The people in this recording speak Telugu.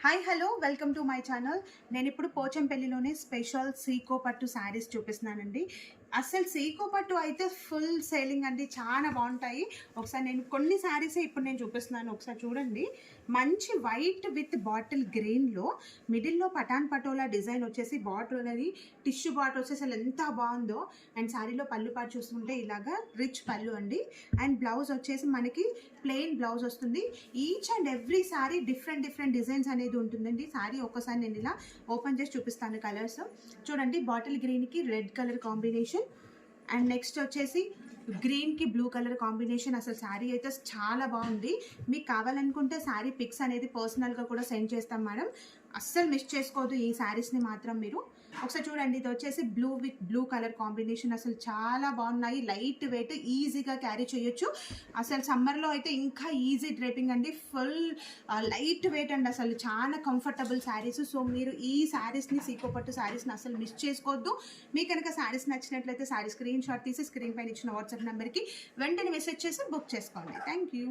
Hi hello welcome to my channel. నేను ఇప్పుడు పోచంపల్లిలోనే స్పెషల్ సీకో పట్టు శారీస్ చూపిస్తున్నానండి. అసలు సీకో పట్టు అయితే ఫుల్ సేలింగ్ అండి, చాలా బాగుంటాయి. ఒకసారి నేను కొన్ని శారీసే ఇప్పుడు నేను చూపిస్తున్నాను, ఒకసారి చూడండి. మంచి వైట్ విత్ బాటిల్ గ్రీన్లో మిడిల్లో పటాన్ పటోలా డిజైన్ వచ్చేసి బార్డర్ అనేది టిష్యూ బార్డర్ వచ్చేసి అసలు ఎంత బాగుందో. అండ్ శారీలో పళ్ళు పాటు చూసుకుంటే ఇలాగా రిచ్ పళ్ళు అండి. అండ్ బ్లౌజ్ వచ్చేసి మనకి ప్లెయిన్ బ్లౌజ్ వస్తుంది. Each and every sari different designs అనేది ఉంటుందండి. శారీ ఒక్కసారి నేను ఇలా ఓపెన్ చేసి చూపిస్తాను. కలర్స్ చూడండి, బాటిల్ గ్రీన్కి red colour combination, and next వచ్చేసి గ్రీన్కి బ్లూ కలర్ కాంబినేషన్. అసలు శారీ అయితే చాలా బాగుంది. మీకు కావాలనుకుంటే శారీ పిక్స్ అనేది పర్సనల్గా కూడా సెండ్ చేస్తాం మేడం. అస్సలు మిస్ చేసుకోవద్దు ఈ శారీస్ని మాత్రం మీరు. ఒకసారి చూడండి, ఇది వచ్చేసి blue with blue colour combination. అసలు చాలా బాగున్నాయి, లైట్ వెయిట్, ఈజీగా క్యారీ చేయొచ్చు. అసలు సమ్మర్లో అయితే ఇంకా ఈజీ డ్రేపింగ్ అండి, ఫుల్ లైట్ వెయిట్ అండి, అసలు చాలా కంఫర్టబుల్ శారీస్. సో మీరు ఈ శారీస్ని, సీకో పట్టు శారీస్ని అసలు మిస్ చేసుకోవద్దు. మీకు కనుక శారీస్ నచ్చినట్లయితే శారీ స్క్రీన్ షాట్ తీసి స్క్రీన్ పైన ఇచ్చిన వాట్సాప్ నెంబర్కి వెంటనే మెసేజ్ చేసి బుక్ చేసుకోండి. Thank you.